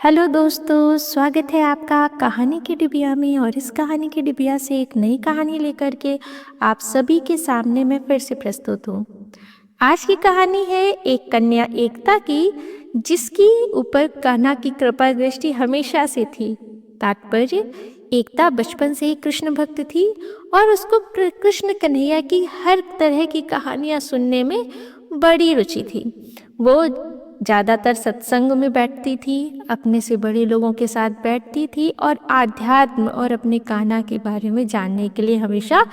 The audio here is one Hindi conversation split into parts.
हेलो दोस्तों, स्वागत है आपका कहानी की डिबिया में। और इस कहानी की डिबिया से एक नई कहानी लेकर के आप सभी के सामने मैं फिर से प्रस्तुत हूँ। आज की कहानी है एक कन्या एकता की, जिसकी ऊपर कान्हा की कृपा दृष्टि हमेशा से थी। तात्पर्य, एकता बचपन से ही कृष्ण भक्त थी और उसको कृष्ण कन्हैया की हर तरह की कहानियाँ सुनने में बड़ी रुचि थी। वो ज़्यादातर सत्संग में बैठती थी, अपने से बड़े लोगों के साथ बैठती थी और आध्यात्म और अपने कान्हा के बारे में जानने के लिए हमेशा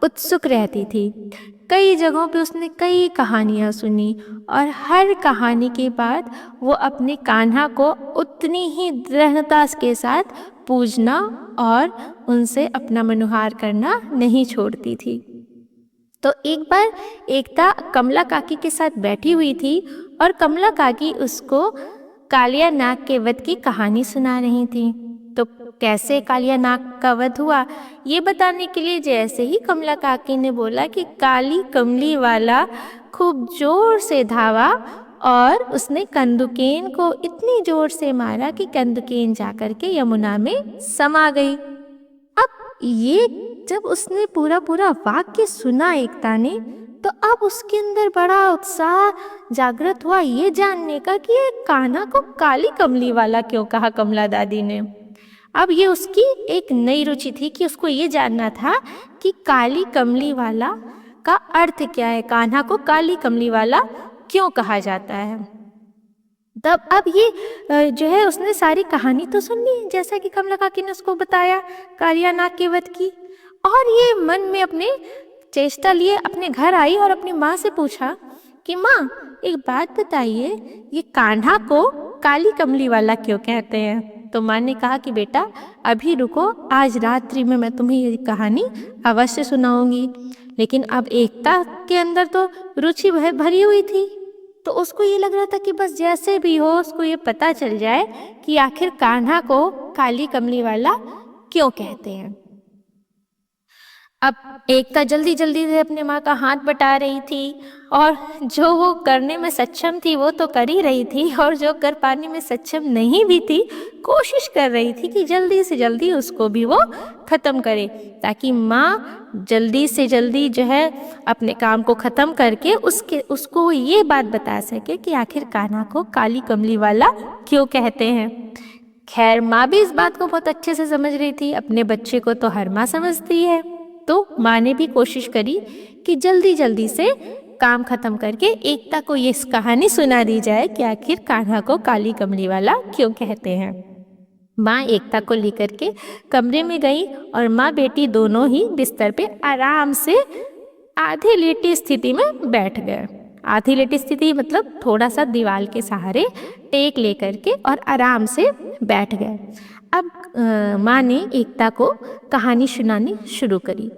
उत्सुक रहती थी। कई जगहों पे उसने कई कहानियाँ सुनी और हर कहानी के बाद वो अपने कान्हा को उतनी ही दृढ़ता के साथ पूजना और उनसे अपना मनोहार करना नहीं छोड़ती थी। तो एक बार एकता कमला काकी के साथ बैठी हुई थी और कमला काकी उसको कालिया नाग के वध की कहानी सुना रही थी। तो कैसे कालिया नाग का वध हुआ, ये बताने के लिए जैसे ही कमला काकी ने बोला कि काली कमली वाला खूब जोर से धावा और उसने कंदुकेन को इतनी जोर से मारा कि कंदुकेन जाकर के यमुना में समा गई। अब ये जब उसने पूरा वाक्य सुना एकता ने, तो अब उसके अंदर बड़ा उत्साह जागृत हुआ ये जानने का कि ये कान्हा को काली कमली वाला क्यों कहा कमला दादी ने। अब ये उसकी एक नई रुचि थी कि उसको ये जानना था कि काली कमली वाला का अर्थ क्या है, कान्हा को काली कमली वाला क्यों कहा जाता है। तब अब ये जो है उसने सारी कहानी तो सुन ली, जैसा कि कमला काकी ने उसको बताया कालिया नाग के वध की। और ये मन में अपने चेष्टा लिए अपने घर आई और अपनी माँ से पूछा कि माँ, एक बात बताइए, ये कान्हा को काली कमली वाला क्यों कहते हैं। तो माँ ने कहा कि बेटा अभी रुको, आज रात्रि में मैं तुम्हें ये कहानी अवश्य सुनाऊंगी। लेकिन अब एकता के अंदर तो रुचि वह भरी हुई थी, तो उसको ये लग रहा था कि बस जैसे भी हो उसको ये पता चल जाए कि आखिर कान्हा को काली कमली वाला क्यों कहते हैं। अब एकता जल्दी जल्दी से अपने माँ का हाथ बटा रही थी और जो वो करने में सक्षम थी वो तो कर ही रही थी, और जो कर पाने में सक्षम नहीं भी थी कोशिश कर रही थी कि जल्दी से जल्दी उसको भी वो ख़त्म करे, ताकि माँ जल्दी से जल्दी जो है अपने काम को ख़त्म करके उसको ये बात बता सके कि आखिर कान्हा को काली कमली वाला क्यों कहते हैं। खैर, माँ भी इस बात को बहुत अच्छे से समझ रही थी, अपने बच्चे को तो हर माँ समझती है। तो माँ ने भी कोशिश करी कि जल्दी जल्दी से काम खत्म करके एकता को ये कहानी सुना दी जाए कि आखिर कान्हा को काली कमली वाला क्यों कहते हैं। माँ एकता को लेकर के कमरे में गई और माँ बेटी दोनों ही बिस्तर पे आराम से आधी लेटी स्थिति में बैठ गए। आधी लेटी स्थिति मतलब थोड़ा सा दीवार के सहारे टेक लेकर के और आराम से बैठ गए। अब माँ ने एकता को कहानी सुनानी शुरू करी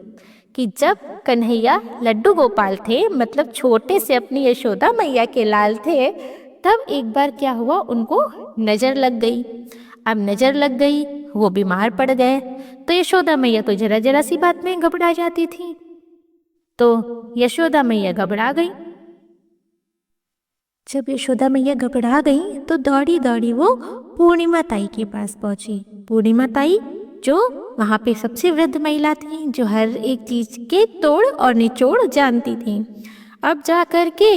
कि जब कन्हैया लड्डू गोपाल थे, मतलब छोटे से अपनी यशोदा मैया के लाल थे, तब एक बार क्या हुआ, उनको नज़र लग गई। अब नज़र लग गई, वो बीमार पड़ गए। तो यशोदा मैया तो जरा जरा सी बात में घबरा जाती थी, तो यशोदा मैया घबरा गई। जब यशोदा मैया घबरा गई तो दौड़ी दौड़ी वो पूर्णिमा ताई के पास पहुंची। पूर्णिमा ताई जो वहाँ पे सबसे वृद्ध महिला थी, जो हर एक चीज़ के तोड़ और निचोड़ जानती थी। अब जा कर के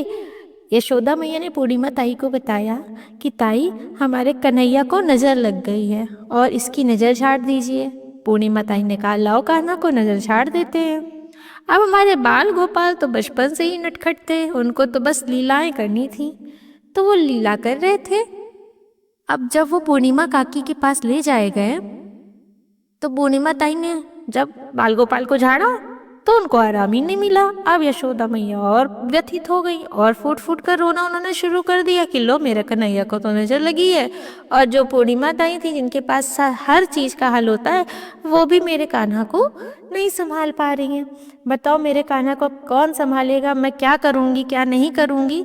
यशोदा मैया ने पूर्णिमा ताई को बताया कि ताई, हमारे कन्हैया को नज़र लग गई है और इसकी नज़र झाड़ दीजिए। पूर्णिमा ताई ने कहा, लाओ कान्हा को नज़र झाड़ देते हैं। अब हमारे बाल गोपाल तो बचपन से ही नटखट थे, उनको तो बस लीलाएं करनी थी, तो वो लीला कर रहे थे। अब जब वो पूर्णिमा काकी के पास ले जाए गए तो पूर्णिमा ताई ने जब बाल गोपाल को झाड़ा तो उनको आराम ही नहीं मिला। अब यशोदा मैया और व्यथित हो गई और फूट फूट कर रोना उन्होंने शुरू कर दिया कि लो, मेरे कन्हैया को तो नज़र लगी है, और जो पूर्णिमा ताई थी जिनके पास हर चीज़ का हल होता है, वो भी मेरे कान्हा को नहीं संभाल पा रही हैं। बताओ, मेरे कान्हा को कौन संभालेगा, मैं क्या करूँगी क्या नहीं करूँगी।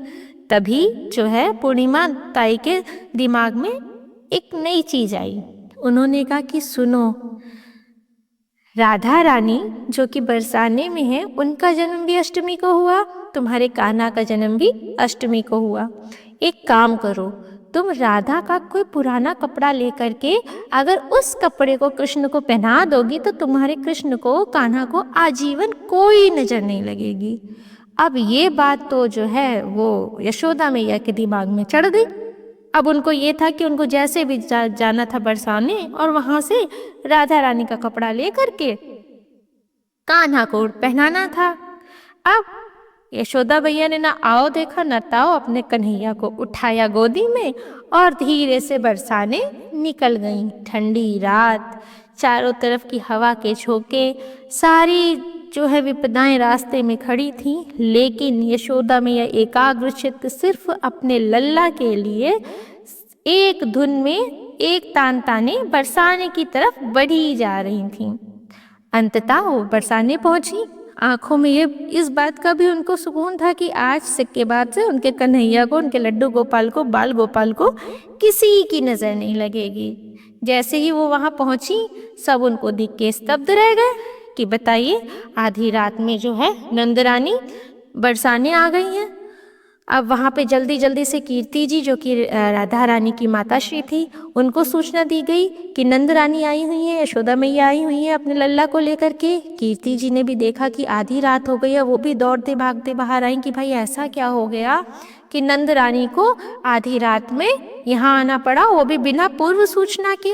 तभी जो है पूर्णिमा ताई के दिमाग में एक नई चीज़ आई। उन्होंने कहा कि सुनो, राधा रानी जो कि बरसाने में है, उनका जन्म भी अष्टमी को हुआ, तुम्हारे कान्हा का जन्म भी अष्टमी को हुआ। एक काम करो, तुम राधा का कोई पुराना कपड़ा लेकर के अगर उस कपड़े को कृष्ण को पहना दोगी तो तुम्हारे कृष्ण को, कान्हा को आजीवन कोई नजर नहीं लगेगी। अब ये बात तो जो है वो यशोदा मैया के दिमाग में चढ़ गई। अब उनको ये था कि उनको जैसे भी जाना था बरसाने और वहां से राधा रानी का कपड़ा लेकर के कान्हा को पहनाना था। अब यशोदा मैया ने ना आओ देखा ना ताओ, अपने कन्हैया को उठाया गोदी में और धीरे से बरसाने निकल गईं। ठंडी रात, चारों तरफ की हवा के झोंके, सारी जो है विपदाएं रास्ते में खड़ी थीं, लेकिन यशोदा मैया एकाग्रचित्त सिर्फ अपने लल्ला के लिए एक धुन में एक तान ताने बरसाने की तरफ बढ़ी जा रही थीं। अंततः वो बरसाने पहुंची। आंखों में ये इस बात का भी उनको सुकून था कि आज से के बाद से उनके कन्हैया को, उनके लड्डू गोपाल को, बाल गोपाल को किसी की नजर नहीं लगेगी। जैसे ही वो वहां पहुंची, सब उनको देख के स्तब्ध रह गए कि बताइए, आधी रात में जो है नंदरानी बरसाने आ गई हैं। अब वहाँ पे जल्दी जल्दी से कीर्ति जी, जो कि राधा रानी की माताश्री थी, उनको सूचना दी गई कि नंद रानी आई हुई है, यशोदा मैया आई हुई है अपने लल्ला को लेकर के। कीर्ति जी ने भी देखा कि आधी रात हो गई है, वो भी दौड़ते भागते बाहर आई कि भाई ऐसा क्या हो गया कि नंद रानी को आधी रात में यहाँ आना पड़ा, वो भी बिना पूर्व सूचना के।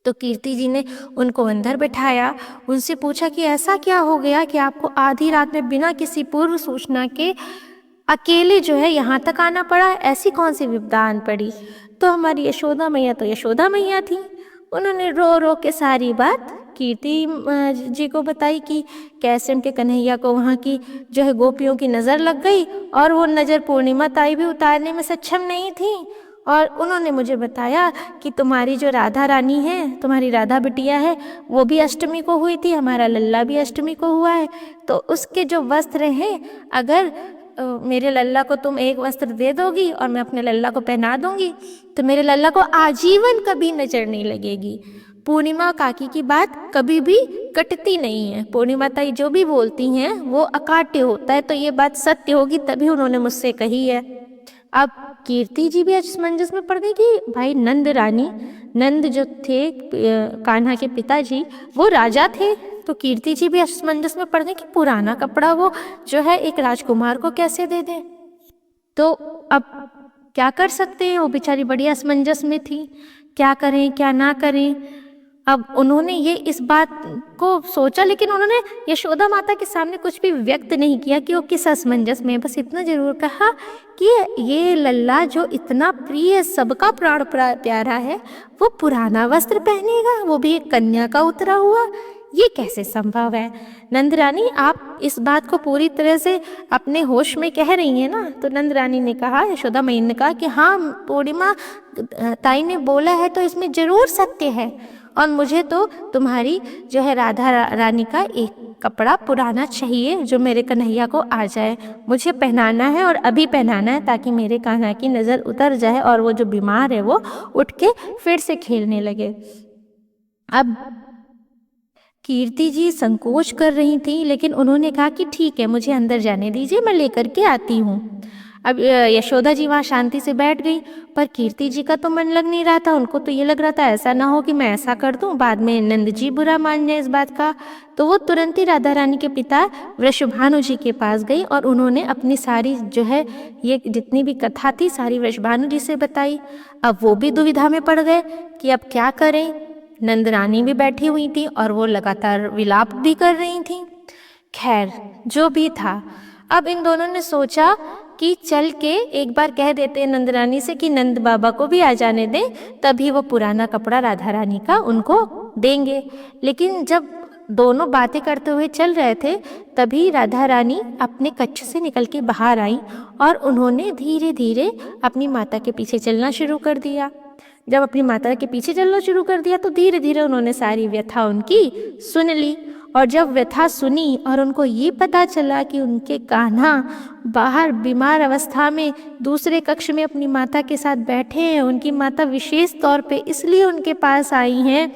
तो कीर्ति जी ने उनको अंदर बिठाया, उनसे पूछा कि ऐसा क्या हो गया कि आपको आधी रात में बिना किसी पूर्व सूचना के अकेले जो है यहाँ तक आना पड़ा, ऐसी कौन सी विपदा आन पड़ी। तो हमारी यशोदा मैया तो यशोदा मैया थी, उन्होंने रो रो के सारी बात कीर्ति जी को बताई कि कैसे उनके कन्हैया को वहाँ की जो है गोपियों की नज़र लग गई और वो नज़र पूर्णिमा ताई भी उतारने में सक्षम नहीं थी। और उन्होंने मुझे बताया कि तुम्हारी जो राधा रानी है, तुम्हारी राधा बिटिया है, वो भी अष्टमी को हुई थी, हमारा लल्ला भी अष्टमी को हुआ है, तो उसके जो वस्त्र हैं, अगर मेरे लल्ला को तुम एक वस्त्र दे दोगी और मैं अपने लल्ला को पहना दूंगी तो मेरे लल्ला को आजीवन कभी नजर नहीं लगेगी। पूर्णिमा काकी की बात कभी भी कटती नहीं है, पूर्णिमा ताई जो भी बोलती हैं वो अकाट्य होता है, तो ये बात सत्य होगी तभी उन्होंने मुझसे कही है। अब कीर्ति जी भी असमंजस में पड़ गई कि भाई नंद रानी, नंद जो थे कान्हा के पिताजी, वो राजा थे, तो कीर्ति जी भी असमंजस में पड़ गई कि पुराना कपड़ा वो जो है एक राजकुमार को कैसे दे दें। तो अब क्या कर सकते हैं, वो बेचारी बड़ी असमंजस में थी, क्या करें क्या ना करें। अब उन्होंने ये इस बात को सोचा, लेकिन उन्होंने यशोदा माता के सामने कुछ भी व्यक्त नहीं किया कि वो किस असमंजस में। बस इतना जरूर कहा कि ये लल्ला जो इतना प्रिय, सबका प्राण प्यारा है, वो पुराना वस्त्र पहनेगा, वो भी एक कन्या का उतरा हुआ, ये कैसे संभव है। नंद रानी, आप इस बात को पूरी तरह से अपने होश में कह रही हैं ना। तो नंद रानी ने कहा, यशोदा मैया ने कहा कि हाँ, पूर्णिमा ताई ने बोला है तो इसमें जरूर सत्य है, और मुझे तो तुम्हारी जो है राधा रानी का एक कपड़ा पुराना चाहिए जो मेरे कन्हैया को आ जाए, मुझे पहनाना है और अभी पहनाना है, ताकि मेरे कान्हा की नज़र उतर जाए और वो जो बीमार है वो उठ के फिर से खेलने लगे। अब कीर्ति जी संकोच कर रही थी, लेकिन उन्होंने कहा कि ठीक है, मुझे अंदर जाने दीजिए, मैं लेकर के आती हूँ। अब यशोदा जी वहाँ शांति से बैठ गई, पर कीर्ति जी का तो मन लग नहीं रहा था। उनको तो ये लग रहा था ऐसा ना हो कि मैं ऐसा कर दूं, बाद में नंद जी बुरा मान जाए इस बात का। तो वो तुरंत ही राधा रानी के पिता वृषभानु जी के पास गई और उन्होंने अपनी सारी जो है ये जितनी भी कथा थी सारी वृषभानु जी से बताई। अब वो भी दुविधा में पड़ गए कि अब क्या करें। नंद रानी भी बैठी हुई थी और वो लगातार विलाप भी कर रही थी। खैर, जो भी था, अब इन दोनों ने सोचा कि चल के एक बार कह देते हैं नंद रानी से कि नंद बाबा को भी आ जाने दें, तभी वो पुराना कपड़ा राधा रानी का उनको देंगे। लेकिन जब दोनों बातें करते हुए चल रहे थे, तभी राधा रानी अपने कक्ष से निकल के बाहर आई और उन्होंने धीरे धीरे अपनी माता के पीछे चलना शुरू कर दिया। जब अपनी माता के पीछे चलना शुरू कर दिया तो धीरे धीरे उन्होंने सारी व्यथा उनकी सुन ली। और जब व्यथा सुनी और उनको ये पता चला कि उनके कान्हा बाहर बीमार अवस्था में दूसरे कक्ष में अपनी माता के साथ बैठे हैं, उनकी माता विशेष तौर पे इसलिए उनके पास आई हैं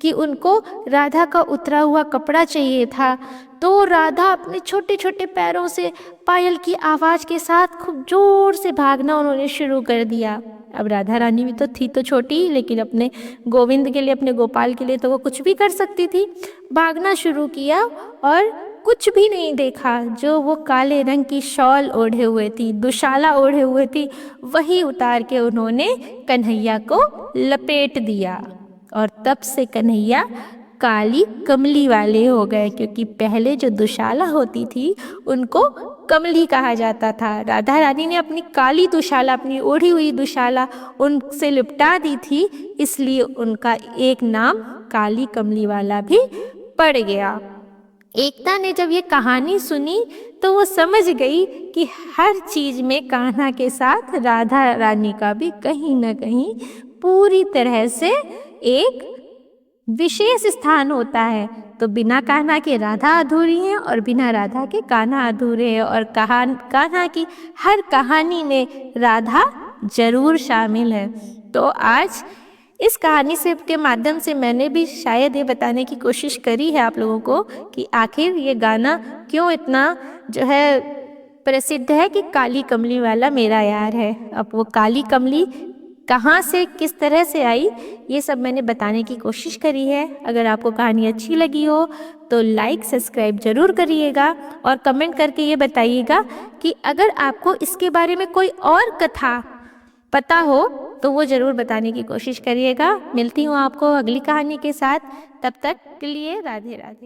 कि उनको राधा का उतरा हुआ कपड़ा चाहिए था। तो राधा अपने छोटे छोटे पैरों से पायल की आवाज़ के साथ खूब ज़ोर से भागना उन्होंने शुरू कर दिया। अब राधा रानी भी तो थी तो छोटी, लेकिन अपने गोविंद के लिए, अपने गोपाल के लिए तो वो कुछ भी कर सकती थी। भागना शुरू किया और कुछ भी नहीं देखा। जो वो काले रंग की शॉल ओढ़े हुए थी, दुशाला ओढ़े हुए थी, वही उतार के उन्होंने कन्हैया को लपेट दिया। और तब से कन्हैया काली कमली वाले हो गए, क्योंकि पहले जो दुशाला होती थी उनको कमली कहा जाता था। राधा रानी ने अपनी काली दुशाला, अपनी ओढ़ी हुई दुशाला उनसे लिपटा दी थी, इसलिए उनका एक नाम काली कमली वाला भी पड़ गया। एकता ने जब ये कहानी सुनी तो वो समझ गई कि हर चीज़ में कान्हा के साथ राधा रानी का भी कहीं ना कहीं पूरी तरह से एक विशेष स्थान होता है। तो बिना कान्हा के राधा अधूरी है और बिना राधा के कान्हा अधूरे है, और कान्हा की हर कहानी में राधा जरूर शामिल है। तो आज इस कहानी से के माध्यम से मैंने भी शायद ये बताने की कोशिश करी है आप लोगों को कि आखिर ये गाना क्यों इतना जो है प्रसिद्ध है कि काली कमली वाला मेरा यार है। अब वो काली कमली कहाँ से, किस तरह से आई, ये सब मैंने बताने की कोशिश करी है। अगर आपको कहानी अच्छी लगी हो तो लाइक सब्सक्राइब ज़रूर करिएगा और कमेंट करके ये बताइएगा कि अगर आपको इसके बारे में कोई और कथा पता हो तो वो ज़रूर बताने की कोशिश करिएगा। मिलती हूँ आपको अगली कहानी के साथ, तब तक के लिए राधे राधे।